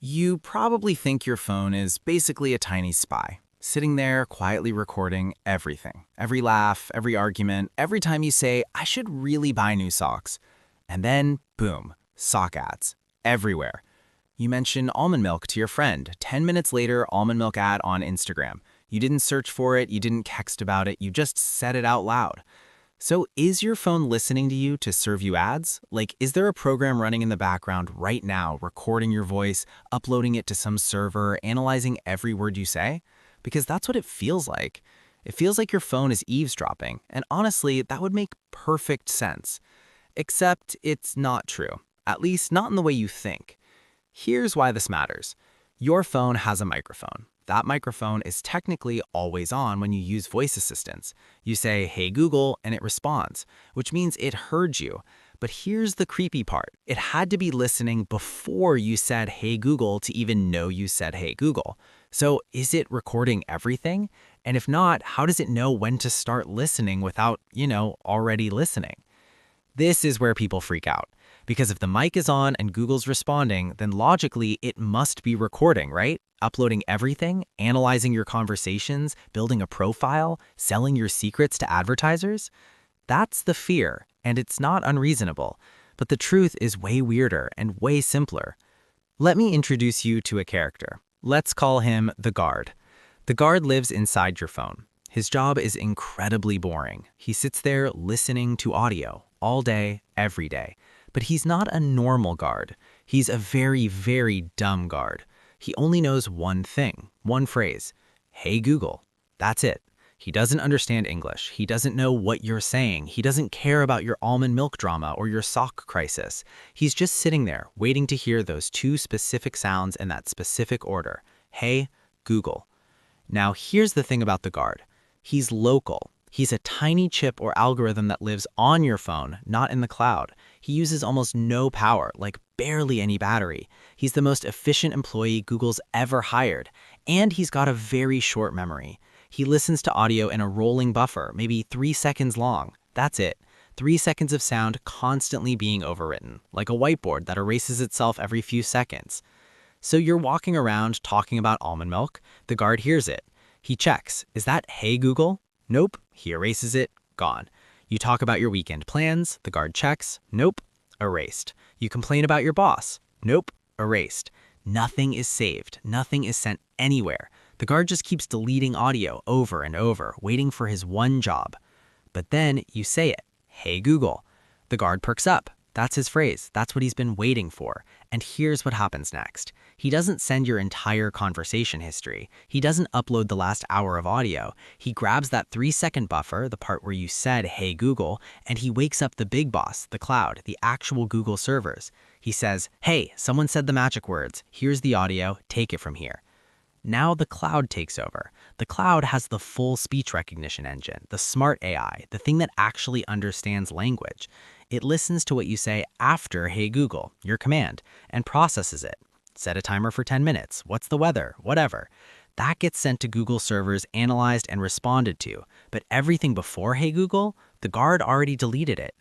You probably think your phone is basically a tiny spy, sitting there quietly recording everything. Every laugh, every argument, every time you say, I should really buy new socks. And then, boom, sock ads. Everywhere. You mention almond milk to your friend. 10 minutes later, almond milk ad on Instagram. You didn't search for it, you didn't text about it, you just said it out loud. So is your phone listening to you to serve you ads? Like, is there a program running in the background right now, recording your voice, uploading it to some server, analyzing every word you say? Because that's what it feels like. It feels like your phone is eavesdropping, and honestly, that would make perfect sense. Except it's not true, at least not in the way you think. Here's why this matters. Your phone has a microphone. That microphone is technically always on when you use voice assistants. You say, "Hey Google," and it responds, which means it heard you. But here's the creepy part. It had to be listening before you said, "Hey Google," to even know you said, "Hey Google." So is it recording everything? And if not, how does it know when to start listening without, already listening? This is where people freak out. Because if the mic is on and Google's responding, then logically it must be recording, right? Uploading everything, analyzing your conversations, building a profile, selling your secrets to advertisers. That's the fear, and it's not unreasonable. But the truth is way weirder and way simpler. Let me introduce you to a character. Let's call him the guard. The guard lives inside your phone. His job is incredibly boring. He sits there listening to audio all day, every day. But he's not a normal guard. He's a very, very dumb guard. He only knows one thing, one phrase. "Hey Google." That's it. He doesn't understand English. He doesn't know what you're saying. He doesn't care about your almond milk drama or your sock crisis. He's just sitting there waiting to hear those two specific sounds in that specific order. "Hey Google." Now here's the thing about the guard. He's local. He's a tiny chip or algorithm that lives on your phone, not in the cloud. He uses almost no power, like barely any battery. He's the most efficient employee Google's ever hired, and he's got a very short memory. He listens to audio in a rolling buffer, maybe 3 seconds long. That's it. 3 seconds of sound constantly being overwritten, like a whiteboard that erases itself every few seconds. So you're walking around talking about almond milk. The guard hears it. He checks. Is that "Hey Google"? Nope. He erases it. Gone. You talk about your weekend plans. The guard checks. Nope. Erased. You complain about your boss. Nope. Erased. Nothing is saved. Nothing is sent anywhere. The guard just keeps deleting audio over and over, waiting for his one job. But then you say it. "Hey Google." The guard perks up. That's his phrase. That's what he's been waiting for. And here's what happens next. He doesn't send your entire conversation history. He doesn't upload the last hour of audio. He grabs that 3-second buffer, the part where you said, "Hey Google," and he wakes up the big boss, the cloud, the actual Google servers. He says, "Hey, someone said the magic words. Here's the audio. Take it from here." Now the cloud takes over. The cloud has the full speech recognition engine, the smart AI, the thing that actually understands language. It listens to what you say after "Hey Google," your command, and processes it. Set a timer for 10 minutes. What's the weather? Whatever. That gets sent to Google servers, analyzed and responded to. But everything before "Hey Google," the guard already deleted it.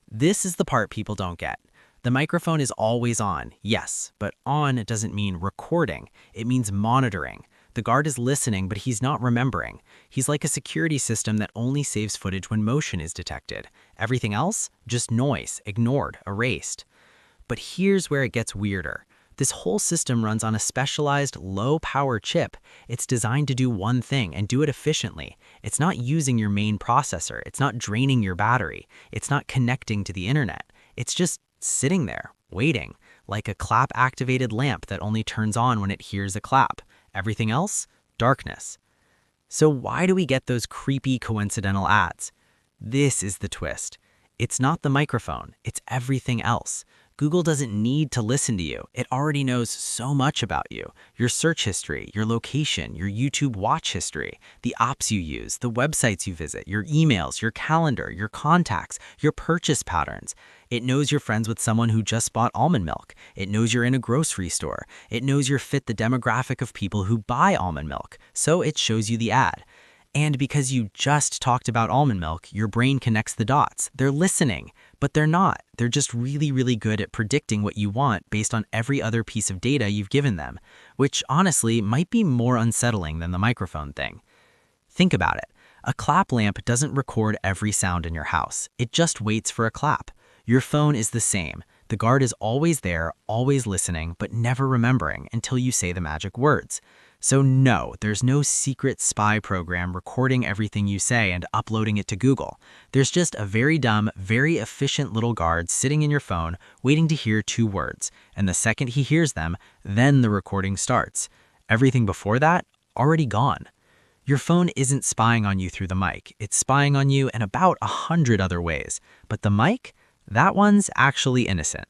This is the part people don't get. The microphone is always on, yes, but on doesn't mean recording. It means monitoring. The guard is listening, but he's not remembering. He's like a security system that only saves footage when motion is detected. Everything else? Just noise, ignored, erased. But here's where it gets weirder. This whole system runs on a specialized, low-power chip. It's designed to do one thing and do it efficiently. It's not using your main processor. It's not draining your battery. It's not connecting to the internet. It's just sitting there, waiting, like a clap-activated lamp that only turns on when it hears a clap. Everything else? Darkness. So why do we get those creepy coincidental ads? This is the twist. It's not the microphone. It's everything else. Google doesn't need to listen to you. It already knows so much about you. Your search history, your location, your YouTube watch history, the apps you use, the websites you visit, your emails, your calendar, your contacts, your purchase patterns. It knows you're friends with someone who just bought almond milk. It knows you're in a grocery store. It knows you're fit the demographic of people who buy almond milk. So it shows you the ad. And because you just talked about almond milk, your brain connects the dots. They're listening. But they're not. They're just really, really good at predicting what you want based on every other piece of data you've given them, which honestly might be more unsettling than the microphone thing. Think about it. A clap lamp doesn't record every sound in your house. It just waits for a clap. Your phone is the same. The guard is always there, always listening, but never remembering until you say the magic words. So no, there's no secret spy program recording everything you say and uploading it to Google. There's just a very dumb, very efficient little guard sitting in your phone waiting to hear 2 words. And the second he hears them, then the recording starts. Everything before that, already gone. Your phone isn't spying on you through the mic. It's spying on you in about 100 other ways. But the mic? That one's actually innocent.